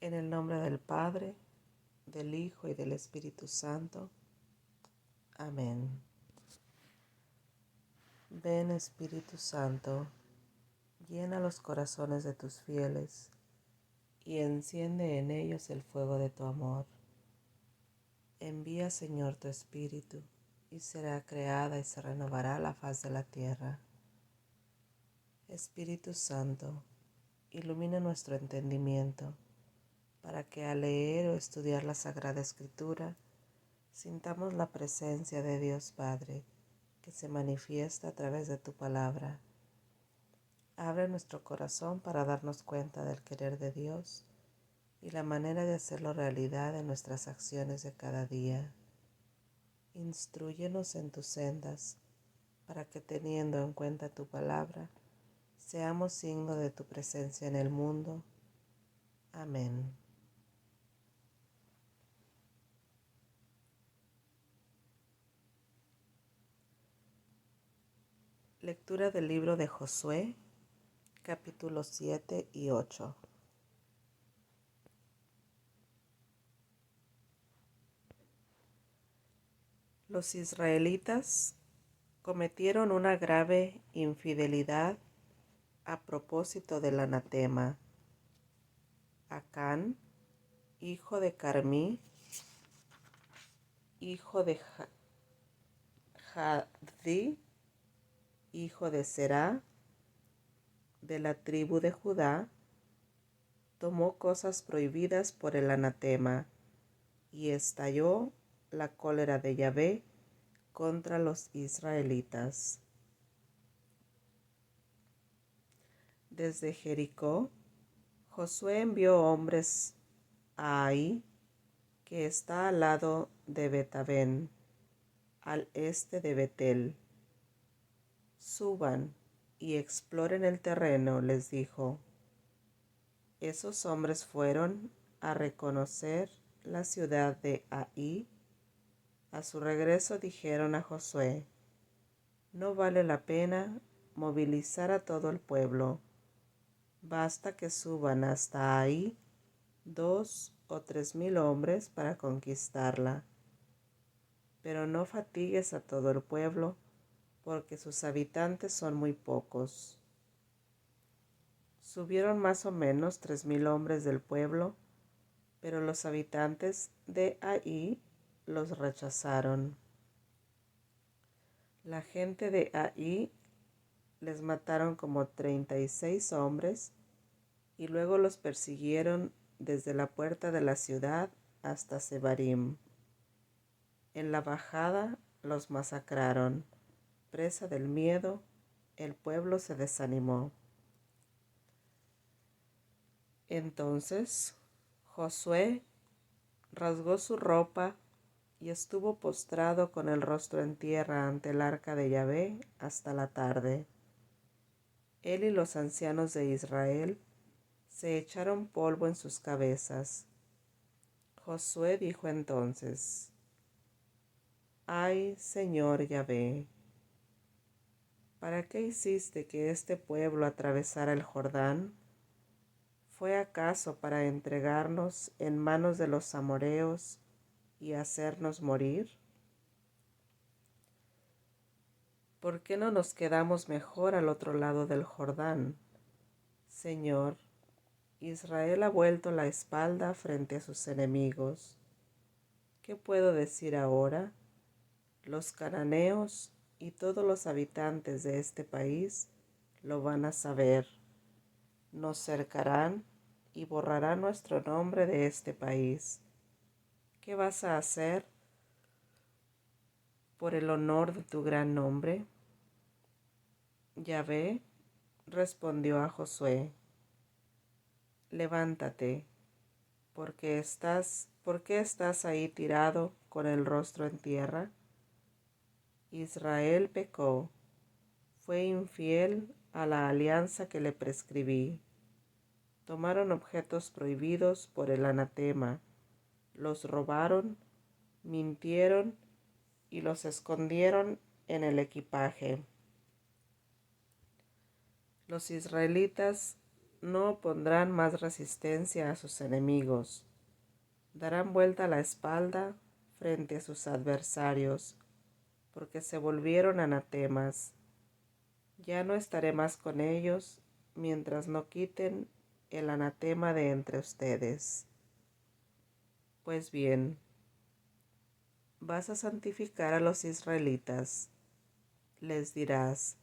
En el nombre del Padre, del Hijo y del Espíritu Santo. Amén. Ven, Espíritu Santo, llena los corazones de tus fieles y enciende en ellos el fuego de tu amor. Envía, Señor, tu Espíritu, y será creada y se renovará la faz de la tierra. Espíritu Santo, ilumina nuestro entendimiento, para que al leer o estudiar la Sagrada Escritura, sintamos la presencia de Dios Padre, que se manifiesta a través de tu palabra. Abre nuestro corazón para darnos cuenta del querer de Dios y la manera de hacerlo realidad en nuestras acciones de cada día. Instrúyenos en tus sendas, para que teniendo en cuenta tu palabra, seamos signo de tu presencia en el mundo. Amén. Lectura del libro de Josué, capítulos 7 y 8. Los israelitas cometieron una grave infidelidad a propósito del anatema. Acán, hijo de Carmí, hijo de Jadí, hijo de Será, de la tribu de Judá, tomó cosas prohibidas por el anatema, y estalló la cólera de Yahvé contra los israelitas. Desde Jericó, Josué envió hombres a Ai, que está al lado de Betavén, al este de Betel. Suban y exploren el terreno, les dijo. Esos hombres fueron a reconocer la ciudad de Ai. A su regreso dijeron a Josué: no vale la pena movilizar a todo el pueblo. Basta que suban hasta Ai 2,000 o 3,000 hombres para conquistarla. Pero no fatigues a todo el pueblo, porque sus habitantes son muy pocos. Subieron más o menos 3,000 hombres del pueblo, pero los habitantes de Ai los rechazaron. La gente de Ai les mataron como 36 hombres y luego los persiguieron desde la puerta de la ciudad hasta Sebarim. En la bajada los masacraron. Presa del miedo, el pueblo se desanimó. Entonces Josué rasgó su ropa y estuvo postrado con el rostro en tierra ante el arca de Yahvé hasta la tarde. Él y los ancianos de Israel se echaron polvo en sus cabezas. Josué dijo entonces: ¡ay, Señor Yahvé! ¿Para qué hiciste que este pueblo atravesara el Jordán? ¿Fue acaso para entregarnos en manos de los amoreos y hacernos morir? ¿Por qué no nos quedamos mejor al otro lado del Jordán? Señor, Israel ha vuelto la espalda frente a sus enemigos. ¿Qué puedo decir ahora? Los cananeos y todos los habitantes de este país lo van a saber. Nos cercarán y borrarán nuestro nombre de este país. ¿Qué vas a hacer por el honor de tu gran nombre? Yahvé respondió a Josué: levántate, ¿por qué estás ahí tirado con el rostro en tierra? Israel pecó, fue infiel a la alianza que le prescribí. Tomaron objetos prohibidos por el anatema, los robaron, mintieron y los escondieron en el equipaje. Los israelitas no opondrán más resistencia a sus enemigos. Darán vuelta la espalda frente a sus adversarios, porque se volvieron anatemas. Ya no estaré más con ellos mientras no quiten el anatema de entre ustedes. Pues bien, vas a santificar a los israelitas. Les dirás: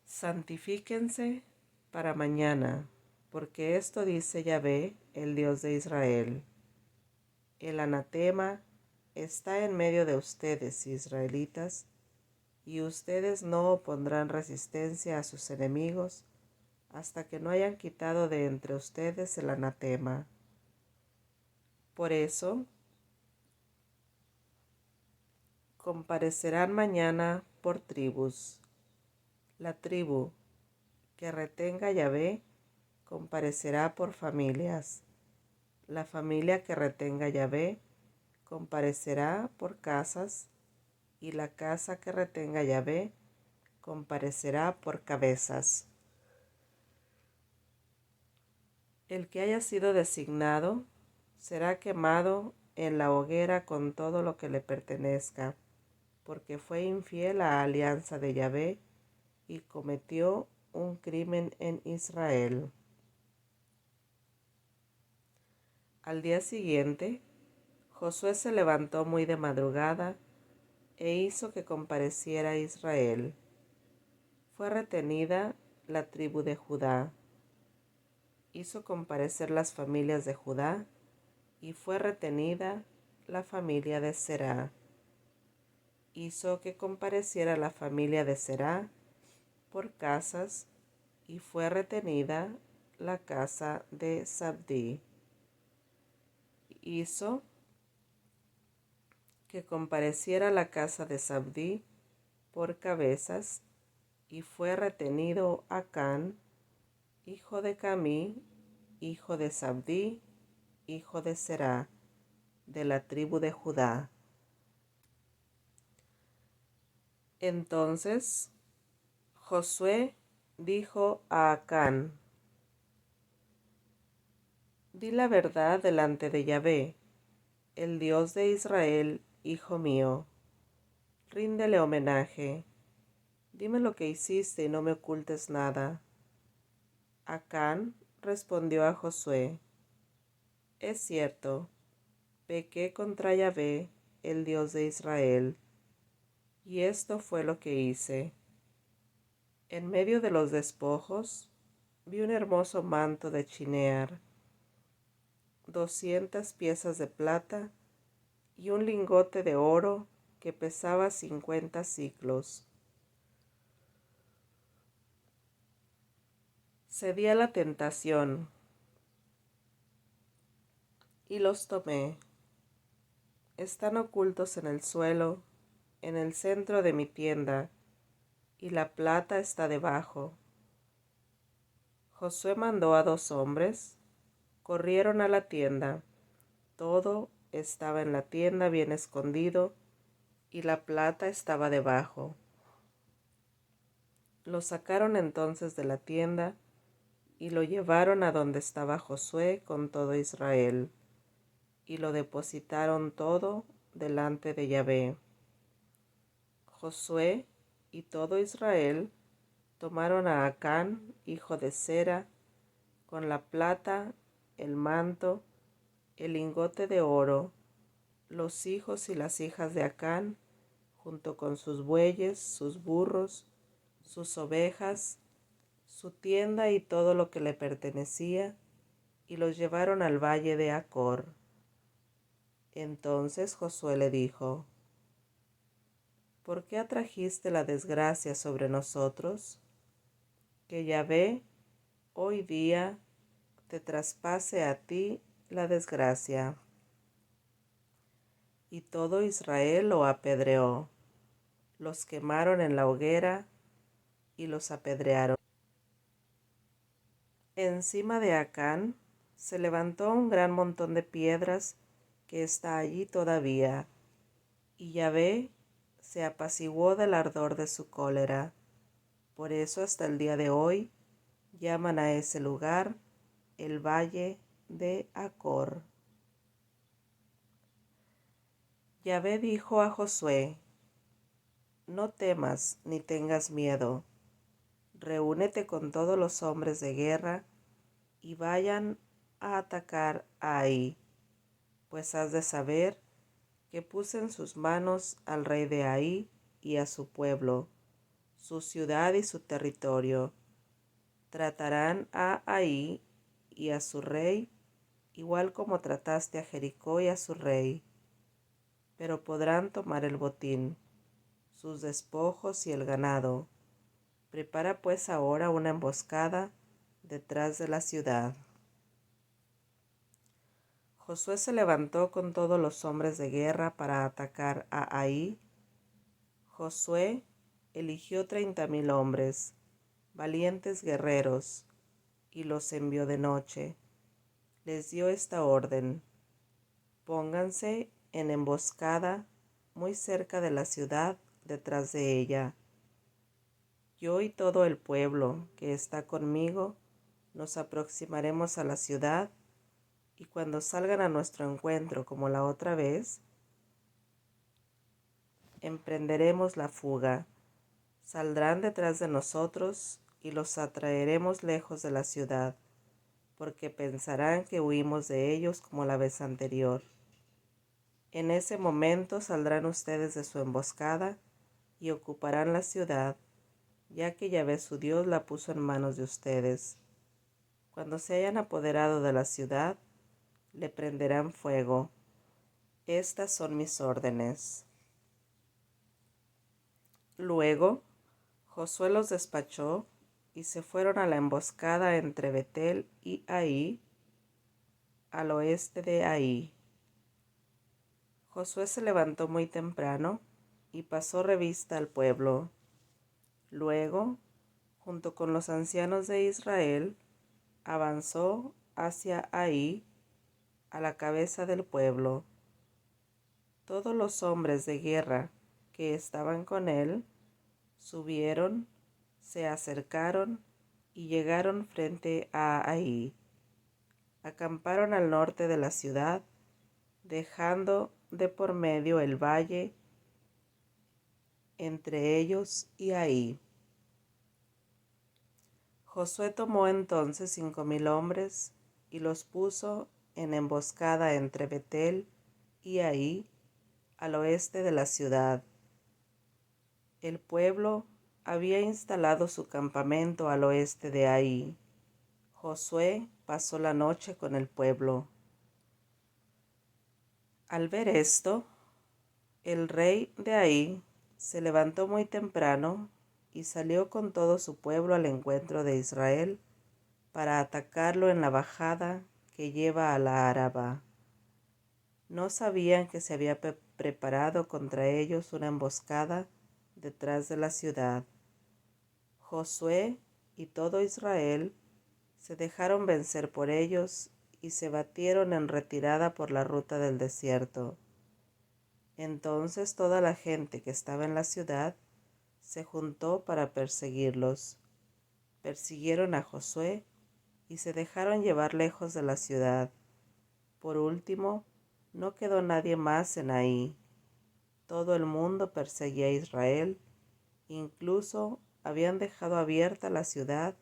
santifíquense para mañana, porque esto dice Yahvé, el Dios de Israel. El anatema está en medio de ustedes, israelitas, y ustedes no opondrán resistencia a sus enemigos hasta que no hayan quitado de entre ustedes el anatema. Por eso, comparecerán mañana por tribus. La tribu que retenga a Yahvé comparecerá por familias. La familia que retenga a Yahvé comparecerá por casas, y la casa que retenga a Yahvé comparecerá por cabezas. El que haya sido designado será quemado en la hoguera con todo lo que le pertenezca, porque fue infiel a la alianza de Yahvé y cometió un crimen en Israel. Al día siguiente, Josué se levantó muy de madrugada e hizo que compareciera Israel. Fue retenida la tribu de Judá. Hizo comparecer las familias de Judá y fue retenida la familia de Será. Hizo que compareciera la familia de Será por casas y fue retenida la casa de Zabdí. Hizo que compareciera la casa de Zabdí por cabezas y fue retenido Acán, hijo de Camí, hijo de Zabdí, hijo de Será, de la tribu de Judá. Entonces Josué dijo a Acán: di la verdad delante de Yahvé, el Dios de Israel, hijo mío. Ríndele homenaje. Dime lo que hiciste y no me ocultes nada. Acán respondió a Josué: es cierto, pequé contra Yahvé, el Dios de Israel, y esto fue lo que hice. En medio de los despojos vi un hermoso manto de chinear, 200 piezas de plata y un lingote de oro que pesaba 50 siclos. Cedí a la tentación y los tomé. Están ocultos en el suelo, en el centro de mi tienda, y la plata está debajo. Josué mandó a 2 hombres, corrieron a la tienda. Todo estaba en la tienda bien escondido, y la plata estaba debajo. Lo sacaron entonces de la tienda y lo llevaron a donde estaba Josué con todo Israel, y lo depositaron todo delante de Yahvé. Josué y todo Israel tomaron a Acán, hijo de Zera, con la plata, el manto, el lingote de oro, los hijos y las hijas de Acán, junto con sus bueyes, sus burros, sus ovejas, su tienda y todo lo que le pertenecía, y los llevaron al valle de Acor. Entonces Josué le dijo: ¿por qué atrajiste la desgracia sobre nosotros? Que Yahvé hoy día te traspase a ti la desgracia. Y todo Israel lo apedreó, los quemaron en la hoguera y los apedrearon. Encima de Acán se levantó un gran montón de piedras que está allí todavía, y Yahvé se apaciguó del ardor de su cólera. Por eso hasta el día de hoy Llaman a ese lugar el Valle de Acor. Yahvé dijo a Josué: No temas ni tengas miedo. Reúnete con todos los hombres de guerra y vayan a atacar a Ai, pues has de saber que puse en sus manos al rey de Ai y a su pueblo, su ciudad y su territorio. Tratarán a Ai y a su rey igual como trataste a Jericó y a su rey, pero podrán tomar el botín, sus despojos y el ganado. Prepara pues ahora una emboscada detrás de la ciudad. Josué se levantó con todos los hombres de guerra para atacar a Ai. Josué eligió 30,000 hombres, valientes guerreros, y los envió de noche. Les dio esta orden: pónganse en emboscada muy cerca de la ciudad, detrás de ella. Yo y todo el pueblo que está conmigo nos aproximaremos a la ciudad, y cuando salgan a nuestro encuentro como la otra vez, emprenderemos la fuga. Saldrán detrás de nosotros y los atraeremos lejos de la ciudad, porque pensarán que huimos de ellos como la vez anterior. En ese momento saldrán ustedes de su emboscada y ocuparán la ciudad, ya que Yahvé su Dios la puso en manos de ustedes. Cuando se hayan apoderado de la ciudad, le prenderán fuego. Estas son mis órdenes. Luego, Josué los despachó y se fueron a la emboscada entre Betel y Ai, al oeste de Ai. Josué se levantó muy temprano y pasó revista al pueblo. Luego, junto con los ancianos de Israel, avanzó hacia Ai, a la cabeza del pueblo. Todos los hombres de guerra que estaban con él subieron, se acercaron y llegaron frente a Ai. Acamparon al norte de la ciudad, dejando de por medio el valle entre ellos y Ai. Josué tomó entonces 5,000 hombres y los puso en emboscada entre Betel y Ai, al oeste de la ciudad. El pueblo había instalado su campamento al oeste de Ai. Josué pasó la noche con el pueblo. Al ver esto, el rey de Ai se levantó muy temprano y salió con todo su pueblo al encuentro de Israel para atacarlo en la bajada que lleva a la Araba. No sabían que se había preparado contra ellos una emboscada detrás de la ciudad. Josué y todo Israel se dejaron vencer por ellos y se batieron en retirada por la ruta del desierto. Entonces toda la gente que estaba en la ciudad se juntó para perseguirlos. Persiguieron a Josué y se dejaron llevar lejos de la ciudad. Por último, no quedó nadie más en Ai. Todo el mundo perseguía a Israel, incluso habían dejado abierta la ciudad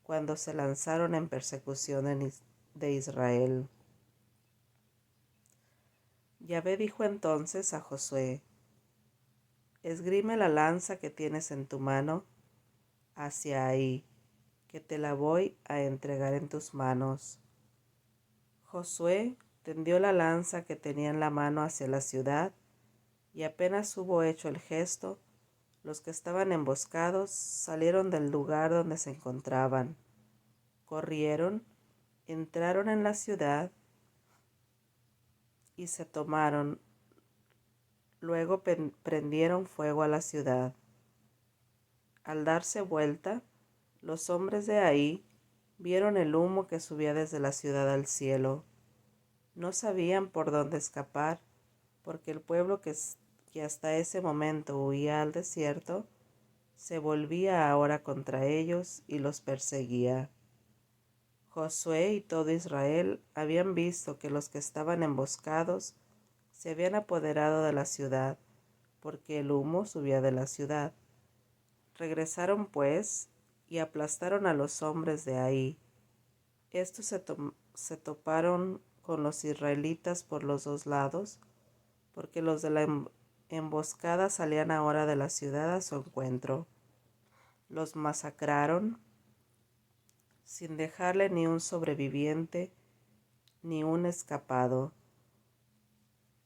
cuando se lanzaron en persecución de Israel. Yahvé dijo entonces a Josué: esgrime la lanza que tienes en tu mano hacia Ai, que te la voy a entregar en tus manos. Josué tendió la lanza que tenía en la mano hacia la ciudad, y apenas hubo hecho el gesto, los que estaban emboscados salieron del lugar donde se encontraban. Corrieron, entraron en la ciudad y se tomaron. Luego prendieron fuego a la ciudad. Al darse vuelta, los hombres de Ai vieron el humo que subía desde la ciudad al cielo. No sabían por dónde escapar, porque el pueblo que hasta ese momento huía al desierto se volvía ahora contra ellos y los perseguía. Josué y todo Israel habían visto que los que estaban emboscados se habían apoderado de la ciudad, porque el humo subía de la ciudad. Regresaron pues y aplastaron a los hombres de ahí. Estos se toparon con los israelitas por los dos lados, porque los de la emboscada salían ahora de la ciudad a su encuentro. Los masacraron sin dejarle ni un sobreviviente ni un escapado.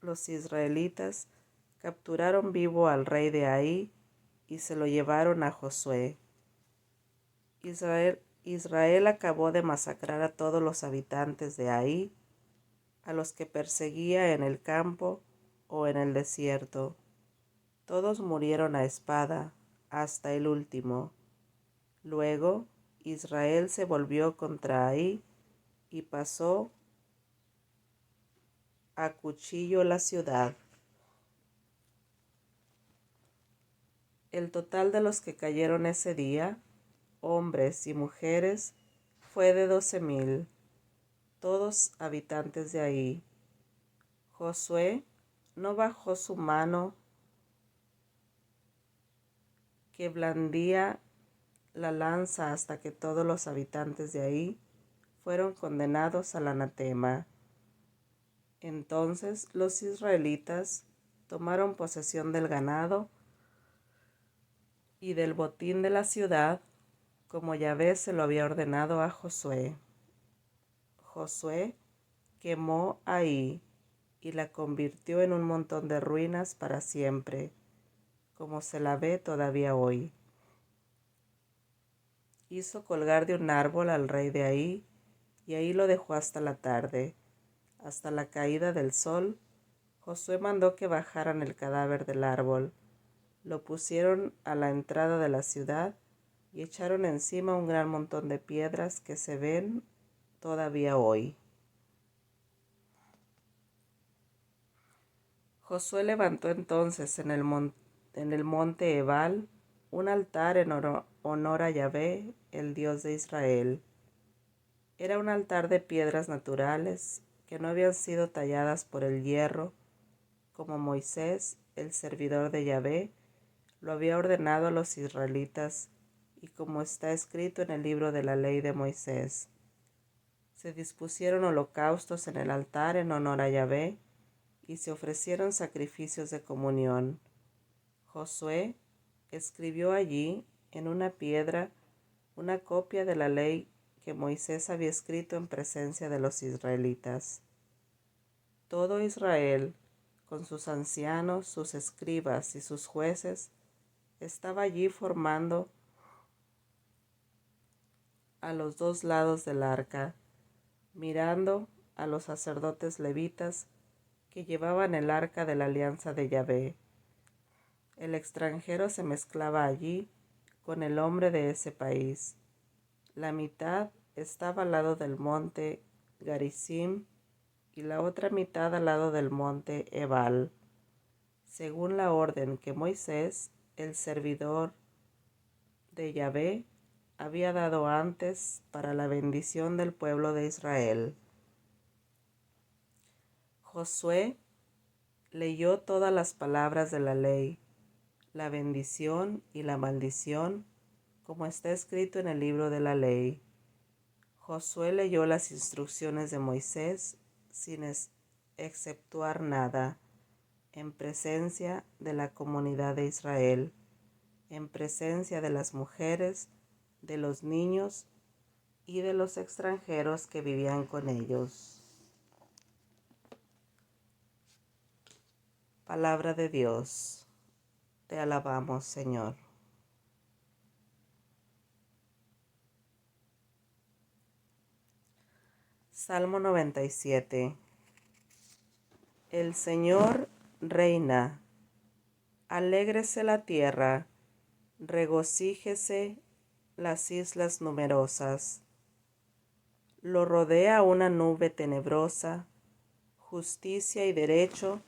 Los israelitas capturaron vivo al rey de Ai y se lo llevaron a Josué. Israel acabó de masacrar a todos los habitantes de Ai, a los que perseguía en el campo o en el desierto. Todos murieron a espada, hasta el último. Luego Israel se volvió contra Ai y pasó a cuchillo la ciudad. El total de los que cayeron ese día, hombres y mujeres, fue de 12,000, todos habitantes de Ai. Josué no bajó su mano que blandía la lanza hasta que todos los habitantes de Ai fueron condenados al anatema. Entonces los israelitas tomaron posesión del ganado y del botín de la ciudad, como Yahvé se lo había ordenado a Josué. Josué quemó Ai y la convirtió en un montón de ruinas para siempre, como se la ve todavía hoy. Hizo colgar de un árbol al rey de Ai, y ahí lo dejó hasta la tarde. Hasta la caída del sol, Josué mandó que bajaran el cadáver del árbol. Lo pusieron a la entrada de la ciudad y echaron encima un gran montón de piedras que se ven todavía hoy. Josué levantó entonces en el monte Ebal un altar en honor a Yahvé, el Dios de Israel. Era un altar de piedras naturales que no habían sido talladas por el hierro, como Moisés, el servidor de Yahvé, lo había ordenado a los israelitas, y como está escrito en el libro de la ley de Moisés. Se dispusieron holocaustos en el altar en honor a Yahvé, y se ofrecieron sacrificios de comunión. Josué escribió allí, en una piedra, una copia de la ley que Moisés había escrito en presencia de los israelitas. Todo Israel, con sus ancianos, sus escribas y sus jueces, estaba allí formando a los dos lados del arca, mirando a los sacerdotes levitas que llevaban el arca de la alianza de Yahvé. El extranjero se mezclaba allí con el hombre de ese país. La mitad estaba al lado del monte Garizim y la otra mitad al lado del monte Ebal, según la orden que Moisés, el servidor de Yahvé, había dado antes para la bendición del pueblo de Israel. Josué leyó todas las palabras de la ley, la bendición y la maldición, como está escrito en el libro de la ley. Josué leyó las instrucciones de Moisés sin exceptuar nada, en presencia de la comunidad de Israel, en presencia de las mujeres, de los niños y de los extranjeros que vivían con ellos. Palabra de Dios. Te alabamos, Señor. Salmo 97. El Señor reina. Alégrese la tierra, regocíjese las islas numerosas. Lo rodea una nube tenebrosa, justicia y derecho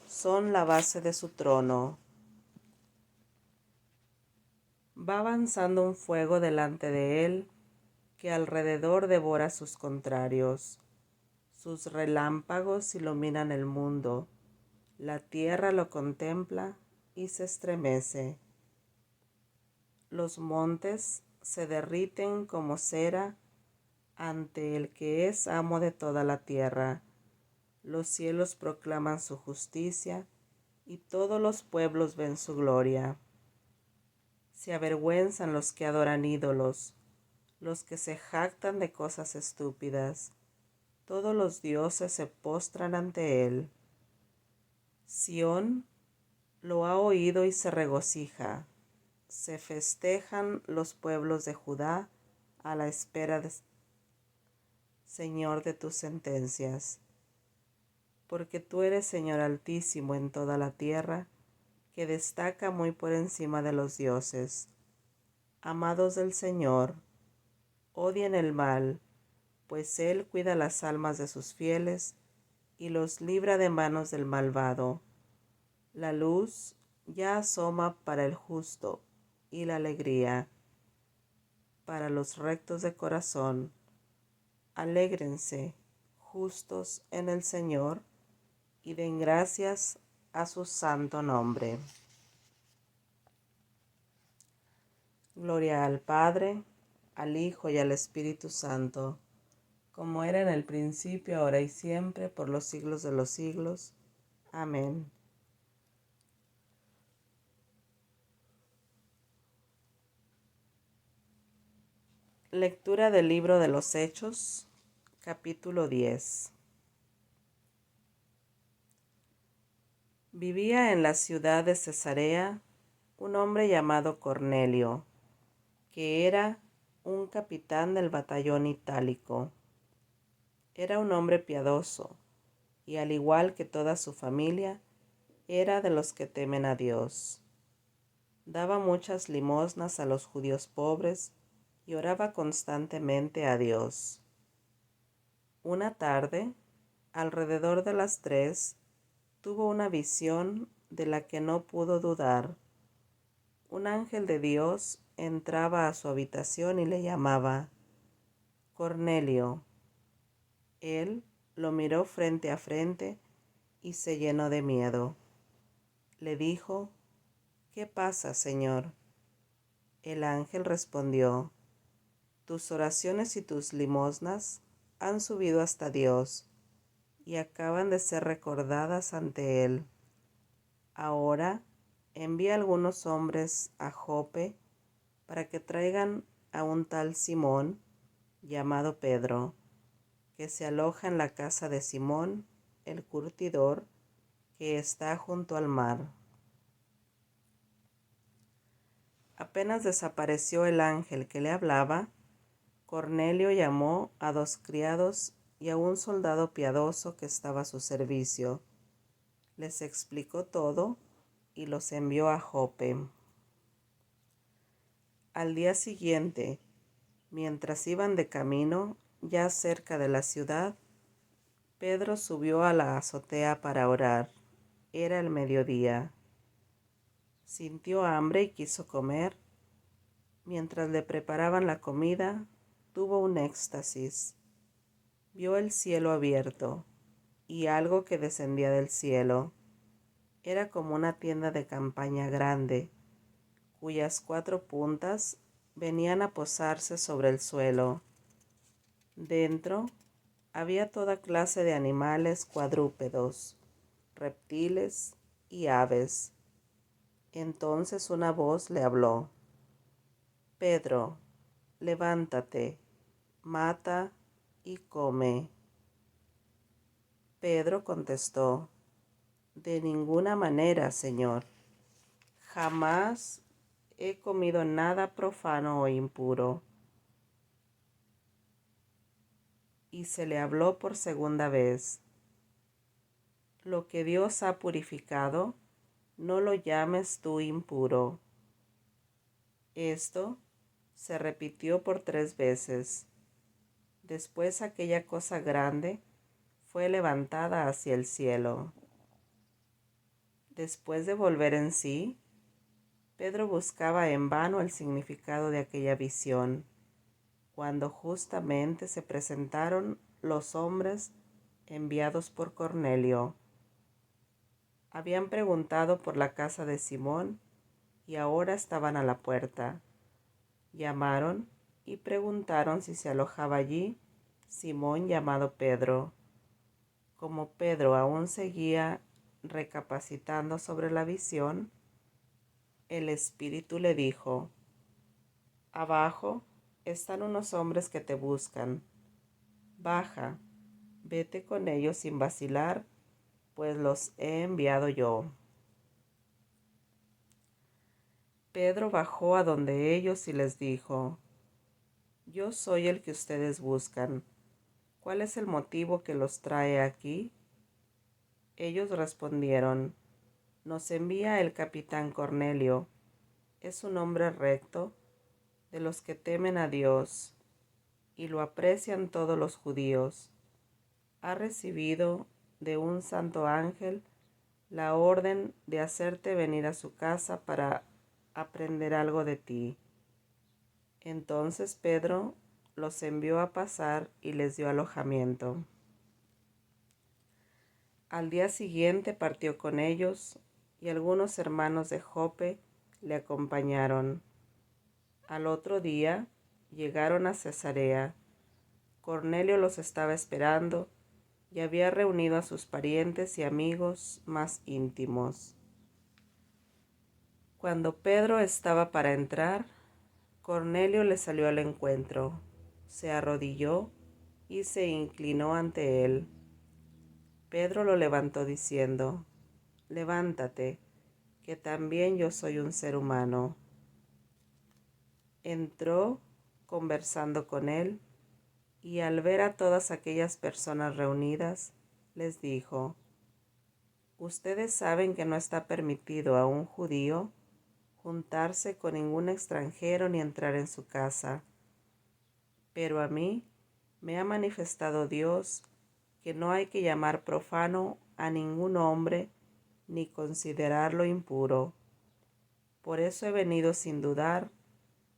son la base de su trono. Va avanzando un fuego delante de él, que alrededor devora sus contrarios. Sus relámpagos iluminan el mundo. La tierra lo contempla y se estremece. Los montes se derriten como cera ante el que es amo de toda la tierra. Los cielos proclaman su justicia y todos los pueblos ven su gloria. Se avergüenzan los que adoran ídolos, los que se jactan de cosas estúpidas. Todos los dioses se postran ante él. Sión lo ha oído y se regocija. Se festejan los pueblos de Judá a la espera de Señor de tus sentencias. Porque tú eres Señor altísimo en toda la tierra, que destaca muy por encima de los dioses. Amados del Señor, odien el mal, pues Él cuida las almas de sus fieles y los libra de manos del malvado. La luz ya asoma para el justo y la alegría para los rectos de corazón. Alégrense, justos en el Señor, y den gracias a su santo nombre. Gloria al Padre, al Hijo y al Espíritu Santo, como era en el principio, ahora y siempre, por los siglos de los siglos. Amén. Lectura del libro de los Hechos, capítulo 10. Vivía en la ciudad de Cesarea un hombre llamado Cornelio, que era un capitán del batallón itálico. Era un hombre piadoso, y al igual que toda su familia, era de los que temen a Dios. Daba muchas limosnas a los judíos pobres y oraba constantemente a Dios. Una tarde, alrededor de las 3, tuvo una visión de la que no pudo dudar. Un ángel de Dios entraba a su habitación y le llamaba: Cornelio. Él lo miró frente a frente y se llenó de miedo. Le dijo: ¿Qué pasa, Señor? El ángel respondió: Tus oraciones y tus limosnas han subido hasta Dios y acaban de ser recordadas ante Él. Ahora envía algunos hombres a Jope para que traigan a un tal Simón, llamado Pedro, que se aloja en la casa de Simón, el curtidor, que está junto al mar. Apenas desapareció el ángel que le hablaba, Cornelio llamó a 2 criados y a un soldado piadoso que estaba a su servicio. Les explicó todo y los envió a Jope. Al día siguiente, mientras iban de camino, ya cerca de la ciudad, Pedro subió a la azotea para orar. Era el mediodía. Sintió hambre y quiso comer. Mientras le preparaban la comida, tuvo un éxtasis. Vio el cielo abierto y algo que descendía del cielo. Era como una tienda de campaña grande, cuyas 4 puntas venían a posarse sobre el suelo. Dentro había toda clase de animales cuadrúpedos, reptiles y aves. Entonces una voz le habló: Pedro, levántate, mata y come. Pedro contestó: De ninguna manera, Señor. Jamás he comido nada profano o impuro. Y se le habló por segunda vez: Lo que Dios ha purificado, no lo llames tú impuro. Esto se repitió por 3 veces. Después aquella cosa grande fue levantada hacia el cielo. Después de volver en sí, Pedro buscaba en vano el significado de aquella visión, cuando justamente se presentaron los hombres enviados por Cornelio. Habían preguntado por la casa de Simón y ahora estaban a la puerta. Llamaron y preguntaron si se alojaba allí Simón llamado Pedro. Como Pedro aún seguía recapacitando sobre la visión, el Espíritu le dijo: Abajo están unos hombres que te buscan. Baja, vete con ellos sin vacilar, pues los he enviado yo. Pedro bajó a donde ellos y les dijo: Yo soy el que ustedes buscan. ¿Cuál es el motivo que los trae aquí? Ellos respondieron: Nos envía el capitán Cornelio. Es un hombre recto, de los que temen a Dios, y lo aprecian todos los judíos. Ha recibido de un santo ángel la orden de hacerte venir a su casa para aprender algo de ti. Entonces Pedro los envió a pasar y les dio alojamiento. Al día siguiente partió con ellos, y algunos hermanos de Jope le acompañaron. Al otro día llegaron a Cesarea. Cornelio los estaba esperando y había reunido a sus parientes y amigos más íntimos. Cuando Pedro estaba para entrar, Cornelio le salió al encuentro, se arrodilló y se inclinó ante él. Pedro lo levantó diciendo: Levántate, que también yo soy un ser humano. Entró conversando con él, y al ver a todas aquellas personas reunidas, les dijo: Ustedes saben que no está permitido a un judío juntarse con ningún extranjero ni entrar en su casa. Pero a mí me ha manifestado Dios que no hay que llamar profano a ningún hombre ni considerarlo impuro. Por eso he venido sin dudar,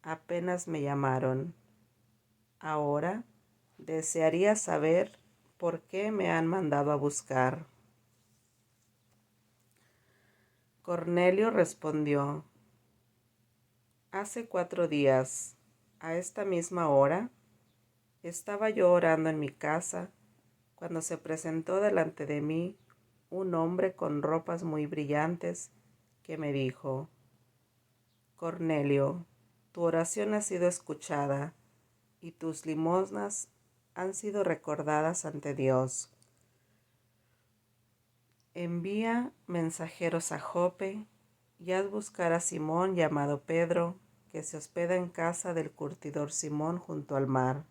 apenas me llamaron. Ahora desearía saber por qué me han mandado a buscar. Cornelio respondió: Hace 4 días, a esta misma hora, estaba yo orando en mi casa, cuando se presentó delante de mí un hombre con ropas muy brillantes, que me dijo: Cornelio, tu oración ha sido escuchada, y tus limosnas han sido recordadas ante Dios. Envía mensajeros a Jope y haz buscar a Simón llamado Pedro, que se hospeda en casa del curtidor Simón junto al mar.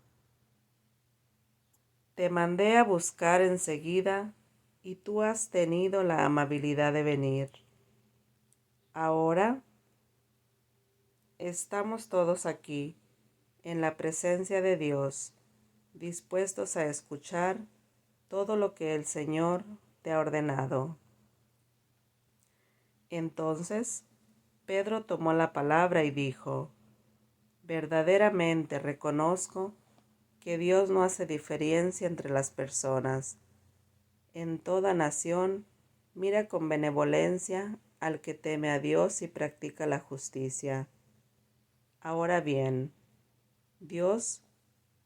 Te mandé a buscar enseguida, y tú has tenido la amabilidad de venir. Ahora estamos todos aquí, en la presencia de Dios, dispuestos a escuchar todo lo que el Señor te ha ordenado. Entonces Pedro tomó la palabra y dijo: Verdaderamente reconozco que Dios no hace diferencia entre las personas. En toda nación mira con benevolencia al que teme a Dios y practica la justicia. Ahora bien, Dios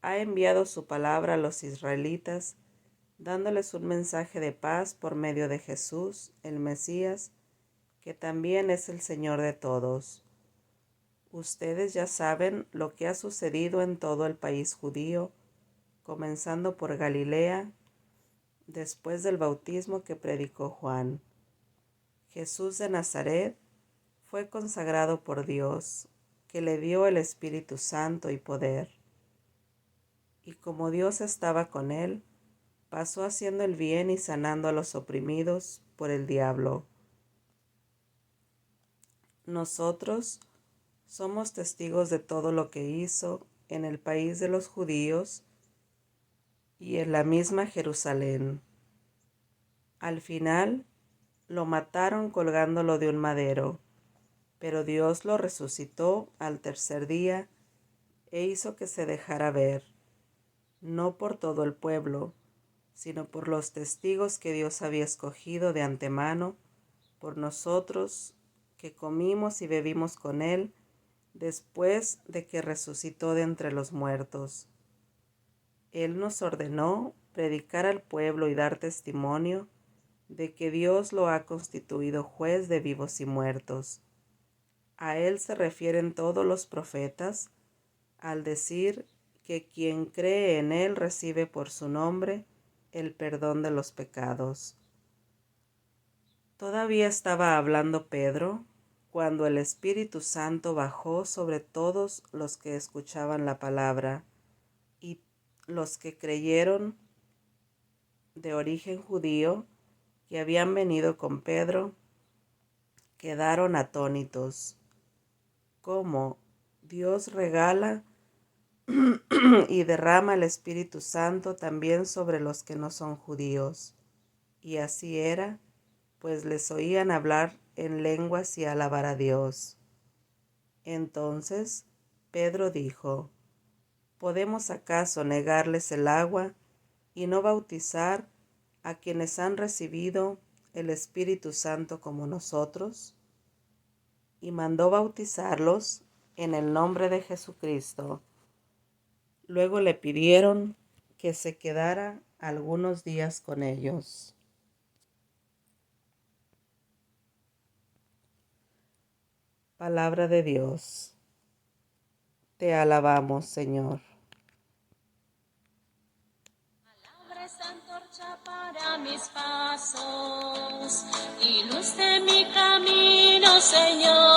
ha enviado su palabra a los israelitas, dándoles un mensaje de paz por medio de Jesús, el Mesías, que también es el Señor de todos. Ustedes ya saben lo que ha sucedido en todo el país judío, comenzando por Galilea, después del bautismo que predicó Juan. Jesús de Nazaret fue consagrado por Dios, que le dio el Espíritu Santo y poder. Y como Dios estaba con él, pasó haciendo el bien y sanando a los oprimidos por el diablo. Nosotros somos testigos de todo lo que hizo en el país de los judíos y en la misma Jerusalén. Al final lo mataron colgándolo de un madero, Pero Dios lo resucitó al tercer día e hizo que se dejara ver, no por todo el pueblo, sino por los testigos que Dios había escogido de antemano, por nosotros que comimos y bebimos con Él después de que resucitó de entre los muertos. Él nos ordenó predicar al pueblo y dar testimonio de que Dios lo ha constituido juez de vivos y muertos. A Él se refieren todos los profetas al decir que quien cree en Él recibe por su nombre el perdón de los pecados. Todavía estaba hablando Pedro cuando el Espíritu Santo bajó sobre todos los que escuchaban la palabra, y los que creyeron de origen judío que habían venido con Pedro quedaron atónitos. Cómo Dios regala y derrama el Espíritu Santo también sobre los que no son judíos. Y así era, pues les oían hablar en lenguas y alabar a Dios. Entonces Pedro dijo: ¿podemos acaso negarles el agua y no bautizar a quienes han recibido el Espíritu Santo como nosotros? Y mandó bautizarlos en el nombre de Jesucristo. Luego le pidieron que se quedara algunos días con ellos. Palabra de Dios. Te alabamos, Señor. Palabra es antorcha para mis pasos y luz de mi camino, Señor.